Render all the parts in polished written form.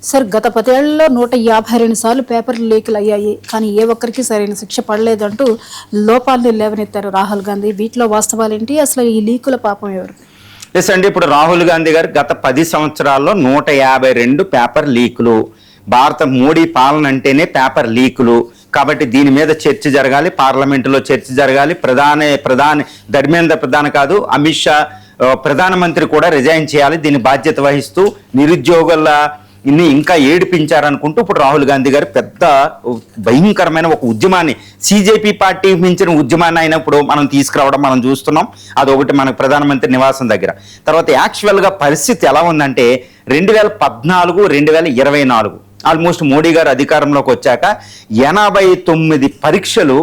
Sir గత 10 ఏళ్లలో 152 సార్లు పేపర్లు లీకులు అయ్యాయి, కానీ ఏ ఒక్కరికి సరైన శిక్ష పడలేదంటూ లోపాలను లేవనెత్తారు రాహుల్ గాంధీ. వీటిలో వాస్తవాలేంటి? అసలు ఈ లీకుల పాపం ఎవరు? ఎస్ అండి, ఇప్పుడు రాహుల్ గాంధీ గారు గత 10 సంవత్సరాల్లో 152 పేపర్ లీకులు. భారత మోడీ పాలన అంటేనే పేపర్ లీకులు కాబట్టి దీని మీద చర్చ జరగాలి, పార్లమెంటులో చర్చ జరగాలి. ప్రధాని ధర్మేంద్ర ప్రధాన్ కాదు, అమిత్ షా ప్రధానమంత్రి కూడా రిజైన్ చేయాలి. దీని బాధ్యత వహిస్తూ నిరుద్యోగుల ఇంకా ఏడిపించారనుకుంటూ ఇప్పుడు రాహుల్ గాంధీ గారు పెద్ద భయంకరమైన ఒక ఉద్యమాన్ని, సిజేపీ పార్టీ మించిన ఉద్యమాన్ని అయినప్పుడు మనం తీసుకురావడం మనం చూస్తున్నాం. అదొకటి మనకు ప్రధానమంత్రి నివాసం దగ్గర. తర్వాత యాక్చువల్గా పరిస్థితి ఎలా ఉందంటే 2014, 2024 ఆల్మోస్ట్ మోడీ గారు అధికారంలోకి వచ్చాక 89 పరీక్షలు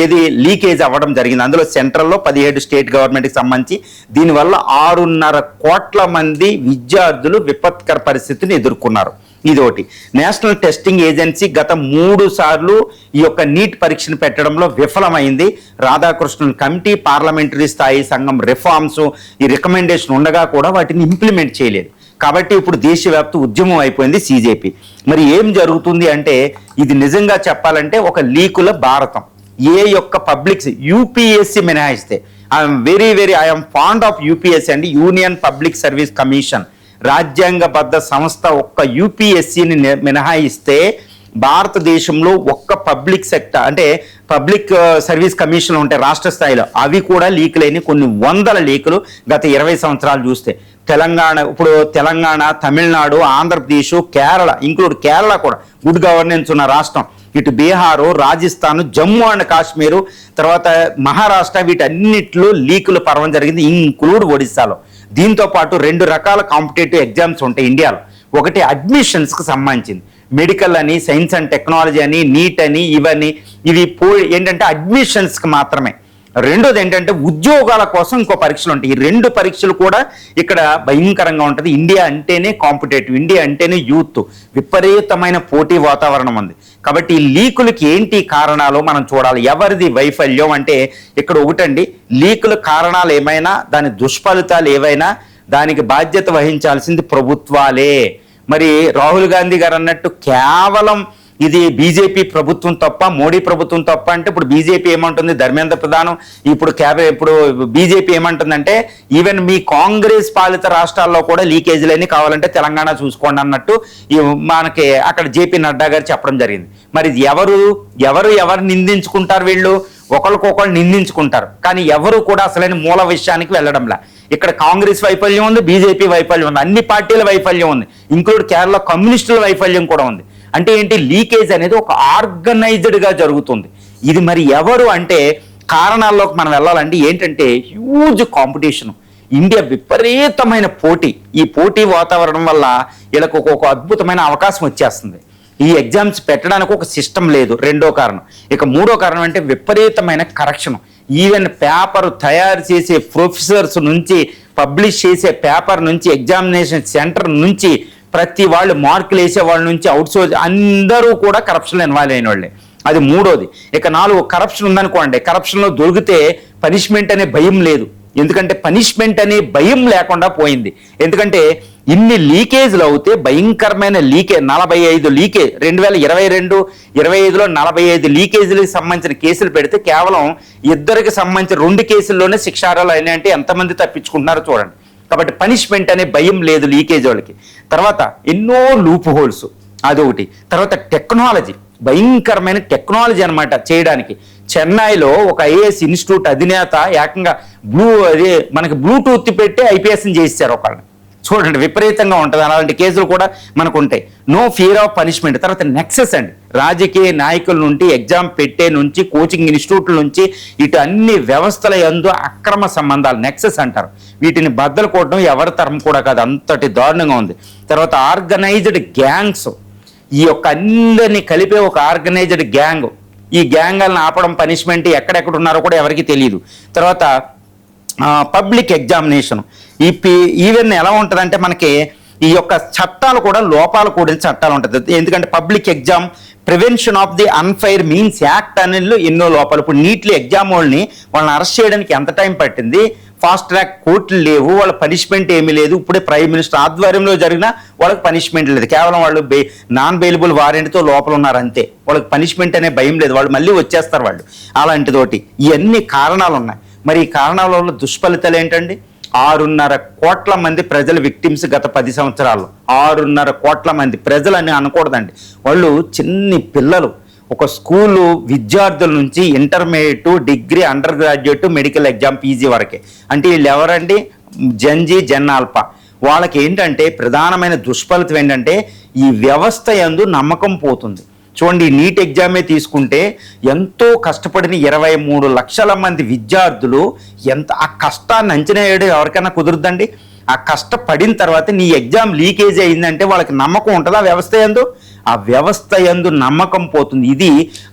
ఏది లీకేజ్ అవ్వడం జరిగింది. అందులో సెంట్రల్లో 17 స్టేట్ గవర్నమెంట్కి సంబంధించి దీనివల్ల 6.5 కోట్ల మంది విద్యార్థులు విపత్కర పరిస్థితిని ఎదుర్కొన్నారు. ఇదొకటి. నేషనల్ టెస్టింగ్ ఏజెన్సీ గత 3 సార్లు ఈ యొక్క నీట్ పరీక్షను పెట్టడంలో విఫలమైంది. రాధాకృష్ణన్ కమిటీ, పార్లమెంటరీ స్థాయి సంఘం రిఫార్మ్స్, ఈ రికమెండేషన్ ఉండగా కూడా వాటిని ఇంప్లిమెంట్ చేయలేదు. కాబట్టి ఇప్పుడు దేశవ్యాప్త ఉద్యమం అయిపోయింది సిజేపీ. మరి ఏం జరుగుతుంది అంటే ఇది నిజంగా చెప్పాలంటే ఒక లీకుల భారతం. ఏ యొక్క పబ్లిక్స్ యూపీఎస్సీ మినహాయిస్తే, ఐఎమ్ ఫాండ్ ఆఫ్ యూపీఎస్సీ అండి, యూనియన్ పబ్లిక్ సర్వీస్ కమిషన్, రాజ్యాంగబద్ధ సంస్థ. ఒక్క యూపీఎస్సీని మినహాయిస్తే భారతదేశంలో ఒక్క పబ్లిక్ సెక్టర్ అంటే పబ్లిక్ సర్వీస్ కమిషన్లు ఉంటాయి రాష్ట్ర స్థాయిలో, అవి కూడా లీకులైన కొన్ని వందల లీకులు గత 20 సంవత్సరాలు చూస్తే. తెలంగాణ, తమిళనాడు, ఆంధ్రప్రదేశ్, కేరళ, ఇంక్లూడ్ కేరళ కూడా గుడ్ గవర్నెన్స్ ఉన్న రాష్ట్రం, ఇటు బీహారు, రాజస్థాన్, జమ్మూ అండ్ కాశ్మీరు, తర్వాత మహారాష్ట్ర, వీటన్నిటిలో లీకులు పర్వం జరిగింది, ఇంక్లూడ్ ఒడిస్సాలో. దీంతో పాటు 2 రకాల కాంపిటేటివ్ ఎగ్జామ్స్ ఉంటాయి ఇండియాలో. ఒకటి అడ్మిషన్స్కి సంబంధించింది, మెడికల్ అని, సైన్స్ అండ్ టెక్నాలజీ అని, నీట్ అని, ఇవి ఏంటంటే అడ్మిషన్స్కి మాత్రమే. రెండోది ఏంటంటే ఉద్యోగాల కోసం ఇంకో పరీక్షలు ఉంటాయి. ఈ 2 పరీక్షలు కూడా ఇక్కడ భయంకరంగా ఉంటుంది. ఇండియా అంటేనే కాంపిటేటివ్, ఇండియా అంటేనే యూత్, విపరీతమైన పోటీ వాతావరణం ఉంది. కాబట్టి ఈ లీకులకి ఏంటి కారణాలు మనం చూడాలి. ఎవరిది వైఫల్యం అంటే ఇక్కడ ఒకటండి, లీకుల కారణాలు ఏమైనా, దాని దుష్ఫలితాలు ఏవైనా దానికి బాధ్యత వహించాల్సింది ప్రభుత్వాలే. మరి రాహుల్ గాంధీ గారు అన్నట్టు కేవలం ఇది బీజేపీ ప్రభుత్వం తప్ప, మోడీ ప్రభుత్వం తప్ప అంటే ఇప్పుడు బీజేపీ ఏమంటుంది, ధర్మేంద్ర ప్రధాన్ ఇప్పుడు బీజేపీ ఏమంటుందంటే ఈవెన్ మీ కాంగ్రెస్ పాలిత రాష్ట్రాల్లో కూడా లీకేజీలన్నీ కావాలంటే తెలంగాణ చూసుకోండి అన్నట్టు మనకి అక్కడ జేపీ నడ్డా గారు చెప్పడం జరిగింది. మరి ఎవరు నిందించుకుంటారు? వీళ్ళు ఒకరికొకరు నిందించుకుంటారు, కానీ ఎవరు కూడా అసలైన మూల విషయానికి వెళ్ళడంలా. ఇక్కడ కాంగ్రెస్ వైఫల్యం ఉంది, బీజేపీ వైఫల్యం ఉంది, అన్ని పార్టీల వైఫల్యం ఉంది, ఇంక్లూడ్ కేరళ కమ్యూనిస్టుల వైఫల్యం కూడా ఉంది. అంటే ఏంటి, లీకేజ్ అనేది ఒక ఆర్గనైజ్డ్గా జరుగుతుంది. ఇది మరి ఎవరు అంటే కారణాల్లోకి మనం వెళ్ళాలంటే ఏంటంటే హ్యూజ్ కాంపిటీషను, ఇండియా విపరీతమైన పోటీ. ఈ పోటీ వాతావరణం వల్ల వీళ్ళకు ఒక అద్భుతమైన అవకాశం వచ్చేస్తుంది. ఈ ఎగ్జామ్స్ పెట్టడానికి ఒక సిస్టమ్ లేదు, రెండో కారణం. ఇక మూడో కారణం అంటే విపరీతమైన కరెక్షన్. ఈవెన్ పేపర్ తయారు చేసే ప్రొఫెసర్స్ నుంచి, పబ్లిష్ చేసే పేపర్ నుంచి, ఎగ్జామినేషన్ సెంటర్ నుంచి, ప్రతి వాళ్ళు మార్కులు వేసే వాళ్ళ నుంచి, అవుట్సోర్స్ అందరూ కూడా కరప్షన్లో ఇన్వాల్వ్ అయిన వాళ్ళే. అది మూడోది. ఇక 4 కరప్షన్ ఉందనుకోండి, కరప్షన్లో దొరికితే పనిష్మెంట్ అనే భయం లేదు. ఎందుకంటే పనిష్మెంట్ అనే భయం లేకుండా పోయింది. ఎందుకంటే ఇన్ని లీకేజ్లు అవుతే భయంకరమైన 45 లీకేజ్ 2022, 25లో 45 లీకేజీలకు సంబంధించిన కేసులు పెడితే కేవలం 2కి సంబంధించిన 2 కేసుల్లోనే శిక్షార్హాలు అయినాయంటే ఎంతమంది తప్పించుకుంటున్నారో చూడండి. కాబట్టి పనిష్మెంట్ అనే భయం లేదు లీకేజ్ వాళ్ళకి. తర్వాత ఎన్నో లూప్ హోల్స్, అదొకటి. తర్వాత టెక్నాలజీ, భయంకరమైన టెక్నాలజీ అనమాట చేయడానికి. చెన్నైలో ఒక ఐఏఎస్ ఇన్స్టిట్యూట్ అధినేత ఏకంగా మనకి బ్లూటూత్ పెట్టి ఐపీఎస్ని చేశారు ఒకళ్ళని. చూడండి, విపరీతంగా ఉంటుంది. అలాంటి కేసులు కూడా మనకు ఉంటాయి. No fear of punishment. తర్వాత నెక్సెస్ అండి, రాజకీయ నాయకుల నుండి, ఎగ్జామ్ పెట్టే నుంచి, కోచింగ్ ఇన్స్టిట్యూట్ల నుంచి, ఇటు అన్ని వ్యవస్థల యందు అక్రమ సంబంధాలు నెక్సెస్ అంటారు. వీటిని బద్దలు కొట్టడం ఎవరి తరం కూడా కాదు, అంతటి దారుణంగా ఉంది. తర్వాత ఆర్గనైజ్డ్ గ్యాంగ్స్, ఈ యొక్క అందరినీ కలిపే ఒక ఆర్గనైజ్డ్ గ్యాంగ్. ఈ గ్యాంగ్లను ఆపడం, పనిష్మెంట్ ఎక్కడెక్కడ ఉన్నారో కూడా ఎవరికి తెలియదు. తర్వాత పబ్లిక్ ఎగ్జామినేషన్, ఈవెన్ ఎలా ఉంటుందంటే మనకి ఈ యొక్క చట్టాలు కూడా లోపాలు కూడిన చట్టాలు ఉంటుంది. ఎందుకంటే public exam prevention of the unfair means act అనేది ఎన్నో లోపాలు. ఇప్పుడు నీట్లీ ఎగ్జామ్ వాళ్ళని అరెస్ట్ చేయడానికి ఎంత టైం పట్టింది, ఫాస్ట్ ట్రాక్ కోర్టులు లేవు, వాళ్ళ పనిష్మెంట్ ఏమీ లేదు. ఇప్పుడే ప్రైమ్ మినిస్టర్ ఆధ్వర్యంలో జరిగిన వాళ్ళకి పనిష్మెంట్ లేదు, కేవలం వాళ్ళు నాన్ బెయిలబుల్ వారెంట్తో లోపల ఉన్నారు అంతే. వాళ్ళకి పనిష్మెంట్ అనే భయం లేదు, వాళ్ళు మళ్ళీ వచ్చేస్తారు వాళ్ళు. అలాంటితోటి ఇవన్నీ కారణాలు ఉన్నాయి. మరి ఈ కారణాల వల్ల దుష్ఫలితాలు ఏంటండి? 6.5 కోట్ల మంది ప్రజల విక్టిమ్స్ గత 10 సంవత్సరాల్లో. 6.5 కోట్ల మంది ప్రజలు అని అనకూడదండి, వాళ్ళు చిన్ని పిల్లలు. ఒక స్కూలు విద్యార్థుల నుంచి intermediate, degree, under graduate, medical exam, PG వరకే. అంటే వీళ్ళు ఎవరండి? జెన్జీ, జెన్ ఆల్ఫా. వాళ్ళకి ఏంటంటే ప్రధానమైన దుష్ఫలితం ఏంటంటే ఈ వ్యవస్థ యందు నమ్మకం పోతుంది. చూడండి, ఈ నీట్ ఎగ్జామే తీసుకుంటే ఎంతో కష్టపడిన 23 లక్షల మంది విద్యార్థులు ఆ కష్టాన్ని అంచనా వేయడం ఎవరికైనా కుదురుద్దండి? ఆ కష్టపడిన తర్వాత నీ ఎగ్జామ్ లీకేజ్ అయిందంటే వాళ్ళకి నమ్మకం ఉంటుంది ఆ వ్యవస్థ యందు. ఆ వ్యవస్థ యందు నమ్మకం పోతుంది. ఇది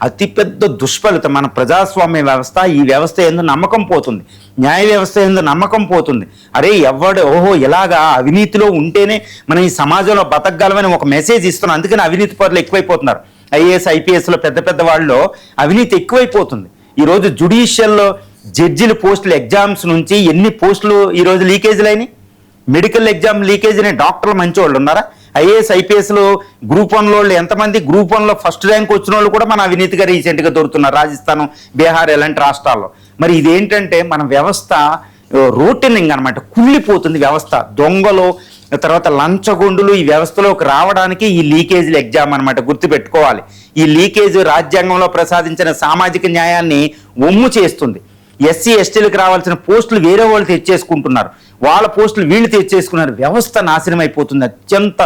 అతిపెద్ద దుష్ఫలితం. మన ప్రజాస్వామ్య వ్యవస్థ, ఈ వ్యవస్థ యందు నమ్మకం పోతుంది, న్యాయ వ్యవస్థ యందు నమ్మకం పోతుంది. అరే ఓహో ఇలాగా అవినీతిలో ఉంటేనే మనం ఈ సమాజంలో బతకగలమని ఒక మెసేజ్ ఇస్తున్నాం. అందుకని అవినీతి పరులు ఎక్కువైపోతున్నారు. ఐఏఎస్, ఐపీఎస్లో పెద్ద వాళ్ళు అవినీతి ఎక్కువైపోతుంది. ఈరోజు జుడిషియల్లో జడ్జిల పోస్టులు ఎగ్జామ్స్ నుంచి ఎన్ని పోస్టులు ఈరోజు లీకేజీలు అయినాయి? మెడికల్ ఎగ్జామ్ లీకేజ్ అనే డాక్టర్లు మంచి వాళ్ళు ఉన్నారా? ఐఏఎస్, ఐపీఎస్లో గ్రూప్ 1 వాళ్ళు ఎంతమంది? గ్రూప్ 1లో ఫస్ట్ ర్యాంక్ వచ్చిన వాళ్ళు కూడా మన అవినీతిగా రీసెంట్గా దొరుకుతున్నారు, రాజస్థాన్, బీహార్ ఇలాంటి రాష్ట్రాల్లో. మరి ఇదేంటంటే మన వ్యవస్థ రోటెనింగ్ అనమాట, కుళ్ళిపోతుంది వ్యవస్థ. దొంగలు, తర్వాత లంచగొండులు ఈ వ్యవస్థలోకి రావడానికి ఈ లీకేజీల ఎగ్జామ్ అనమాట, గుర్తుపెట్టుకోవాలి. ఈ లీకేజ్ రాజ్యాంగంలో ప్రసాదించిన సామాజిక న్యాయాన్ని ఒమ్ము చేస్తుంది. ఎస్సీ, ఎస్టీలకు రావాల్సిన పోస్టులు వేరే వాళ్ళు తెచ్చేసుకుంటున్నారు, వాళ్ళ పోస్టులు వీళ్ళు తెచ్చేసుకున్నారు. వ్యవస్థ నాశనం అయిపోతుంది. అత్యంత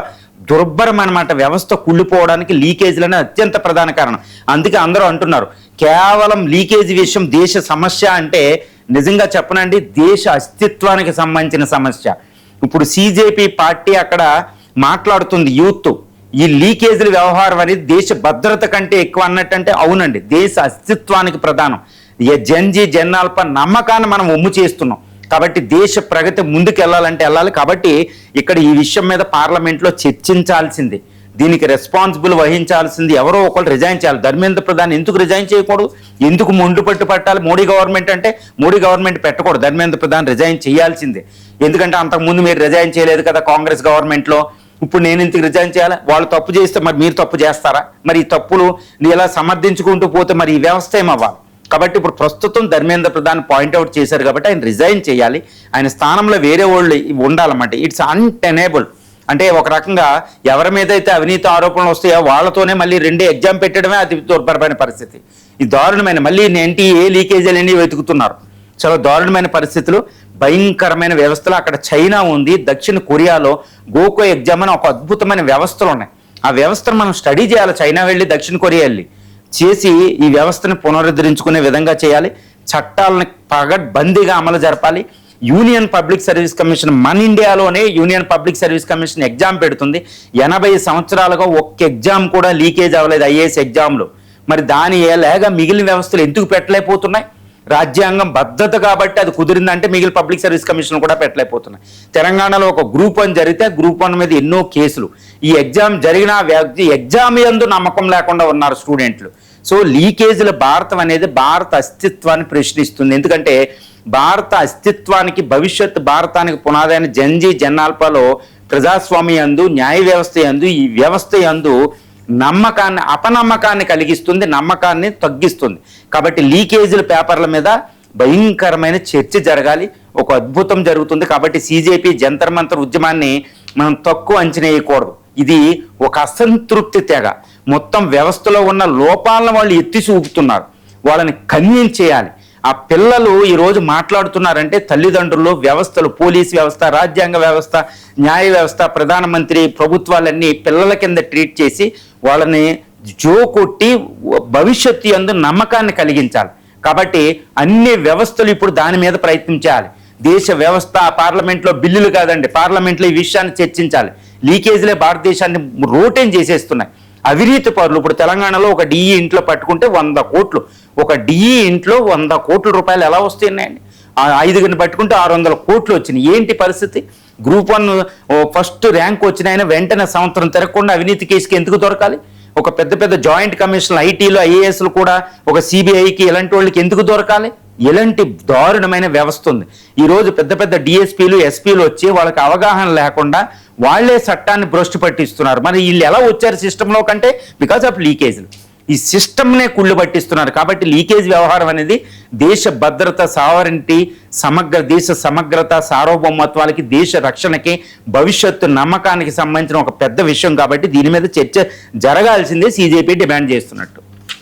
దుర్భరం అనమాట. వ్యవస్థ కుళ్ళిపోవడానికి లీకేజీలనే అత్యంత ప్రధాన కారణం. అందుకే అందరూ అంటున్నారు కేవలం లీకేజీ విషయం దేశ సమస్య అంటే, నిజంగా చెప్పనండి, దేశ అస్తిత్వానికి సంబంధించిన సమస్య. ఇప్పుడు సిజేపీ పార్టీ అక్కడ మాట్లాడుతుంది యూత్, ఈ లీకేజీల వ్యవహారం అనేది దేశ భద్రత కంటే ఎక్కువ అన్నట్టంటే అవునండి, దేశ అస్తిత్వానికి ప్రధానం. జెన్జీ, జెన్ ఆల్ఫా నమ్మకాన్ని మనం ఒమ్ము చేస్తున్నాం. కాబట్టి దేశ ప్రగతి ముందుకు వెళ్ళాలి. కాబట్టి ఇక్కడ ఈ విషయం మీద పార్లమెంట్లో చర్చించాల్సింది, దీనికి రెస్పాన్సిబుల్ వహించాల్సింది ఎవరో ఒకరు రిజైన్ చేయాలి. ధర్మేంద్ర ప్రధాన్ ఎందుకు రిజైన్ చేయకూడదు? ఎందుకు మొండు పట్టు పట్టాలి? మోడీ గవర్నమెంట్ అంటే మోడీ గవర్నమెంట్ పెట్టకూడదు, ధర్మేంద్ర ప్రధాన్ రిజైన్ చేయాల్సిందే. ఎందుకంటే అంతకుముందు మీరు రిజైన్ చేయలేదు కదా కాంగ్రెస్ గవర్నమెంట్లో, ఇప్పుడు నేను ఇంతకు రిజైన్ చేయాలి? వాళ్ళు తప్పు చేస్తే మరి మీరు తప్పు చేస్తారా? మరి ఈ తప్పులు ఇలా సమర్థించుకుంటూ పోతే మరి ఈ వ్యవస్థ ఏమవ్వాలి? కాబట్టి ఇప్పుడు ప్రస్తుతం ధర్మేంద్ర ప్రధాన్ పాయింట్అవుట్ చేశారు కాబట్టి ఆయన రిజైన్ చేయాలి, ఆయన స్థానంలో వేరే వాళ్ళు ఉండాలన్నమాట. ఇట్స్ అన్టెనేబుల్. అంటే ఒక రకంగా ఎవరి మీద అయితే అవినీతి ఆరోపణలు వస్తాయో వాళ్ళతోనే మళ్ళీ 2 ఎగ్జామ్ పెట్టడమే అతి దుర్భరమైన పరిస్థితి. ఈ దారుణమైన, మళ్ళీ ఎన్టీఏ లీకేజీలన్నీ వెతుకుతున్నారు. చాలా దారుణమైన పరిస్థితులు, భయంకరమైన వ్యవస్థలు. అక్కడ చైనా ఉంది, దక్షిణ కొరియాలో గోకో ఎగ్జామ్ అని ఒక అద్భుతమైన వ్యవస్థలు ఉన్నాయి. ఆ వ్యవస్థను మనం స్టడీ చేయాలి. చైనా వెళ్ళి, దక్షిణ కొరియా వెళ్ళి చేసి ఈ వ్యవస్థను పునరుద్ధరించుకునే విధంగా చేయాలి. చట్టాలను పగడ్బందీగా అమలు జరపాలి. యూనియన్ పబ్లిక్ సర్వీస్ కమిషన్, మన ఇండియాలోనే union public service commission exam పెడుతుంది. 80 సంవత్సరాలుగా ఒక్క ఎగ్జామ్ కూడా లీకేజ్ అవ్వలేదు ఐఏఎస్ ఎగ్జామ్లో. మరి దాని ఏలాగా మిగిలిన వ్యవస్థలు ఎందుకు పెట్టలేకపోతున్నాయి? రాజ్యాంగం భద్రత కాబట్టి అది కుదిరిందంటే మిగిలిన పబ్లిక్ సర్వీస్ కమిషన్ కూడా పెట్టలేకపోతున్నాయి. తెలంగాణలో ఒక గ్రూప్ 1 జరిగితే గ్రూప్ 1 మీద ఎన్నో కేసులు. ఈ ఎగ్జామ్ జరిగిన ఎగ్జామ్ యందు నమ్మకం లేకుండా ఉన్నారు స్టూడెంట్లు. సో లీకేజీల భారతం అనేది భారత అస్తిత్వాన్ని ప్రశ్నిస్తుంది. ఎందుకంటే భారత అస్తిత్వానికి, భవిష్యత్ భారతానికి పునాదైన జెన్జీ, జెన్ ఆల్ఫాలో ప్రజాస్వామ్య యందు, న్యాయ వ్యవస్థ యందు, ఈ వ్యవస్థ యందు నమ్మకాన్ని, అపనమ్మకాన్ని కలిగిస్తుంది, నమ్మకాన్ని తగ్గిస్తుంది. కాబట్టి లీకేజీల పేపర్ల మీద భయంకరమైన చర్చ జరగాలి. ఒక అద్భుతం జరుగుతుంది. కాబట్టి సిజేపీ జంతర్ మంతర్ ఉద్యమాన్ని మనం తక్కువ అంచనా వేయకూడదు. ఇది ఒక అసంతృప్తి తెగ. మొత్తం వ్యవస్థలో ఉన్న లోపాలను వాళ్ళు ఎత్తి చూపుతున్నారు, వాళ్ళని కన్విన్స్ చేయాలి. ఆ పిల్లలు ఈరోజు మాట్లాడుతున్నారంటే తల్లిదండ్రులు, వ్యవస్థలు, పోలీస్ వ్యవస్థ, రాజ్యాంగ వ్యవస్థ, న్యాయ వ్యవస్థ, ప్రధానమంత్రి, ప్రభుత్వాలన్నీ పిల్లల కింద ట్రీట్ చేసి వాళ్ళని జోకొట్టి భవిష్యత్తు యందు నమ్మకాన్ని కలిగించాలి. కాబట్టి అన్ని వ్యవస్థలు ఇప్పుడు దాని మీద ప్రయత్నించాలి. దేశ వ్యవస్థ పార్లమెంట్లో బిల్లులు కాదండి, పార్లమెంట్లో ఈ విషయాన్ని చర్చించాలి. లీకేజీలే భారతదేశాన్ని రోటేన్ చేసేస్తున్నాయి. అవినీతి పరులు ఇప్పుడు తెలంగాణలో ఒక డిఈ ఇంట్లో పట్టుకుంటే 100 కోట్లు, ఒక డిఈ ఇంట్లో 100 కోట్ల రూపాయలు ఎలా వస్తున్నాయండి? 5గురిని పట్టుకుంటే 600 కోట్లు వచ్చినాయి. ఏంటి పరిస్థితి? గ్రూప్ 1 ఫస్ట్ ర్యాంక్ వచ్చిన ఆయన వెంటనే సంవత్సరం తిరగకుండా అవినీతి కేసుకి ఎందుకు దొరకాలి? ఒక పెద్ద జాయింట్ కమిషన్లు, ఐటీలో, ఐఏఎస్లు కూడా ఒక సిబిఐకి ఇలాంటి వాళ్ళకి ఎందుకు దొరకాలి? ఇలాంటి దారుణమైన వ్యవస్థ ఉంది. ఈరోజు పెద్ద పెద్ద డిఎస్పీలు ఎస్పీలు వచ్చి వాళ్ళకి అవగాహన లేకుండా వాళ్లే చట్టాన్ని భ్రష్టు పట్టిస్తున్నారు. మరి వీళ్ళు ఎలా వచ్చారు సిస్టంలో కంటే బికాస్ ఆఫ్ లీకేజ్లు. ఈ సిస్టమ్నే కుళ్ళు పట్టిస్తున్నారు. కాబట్టి లీకేజ్ వ్యవహారం అనేది దేశ భద్రత, సావరెంటీ, దేశ సమగ్రత, సార్వభౌమత్వాలకి, దేశ రక్షణకి, భవిష్యత్తు నమ్మకానికి సంబంధించిన ఒక పెద్ద విషయం. కాబట్టి దీని మీద చర్చ జరగాల్సిందే సిజేపీ డిమాండ్ చేస్తున్నట్టు.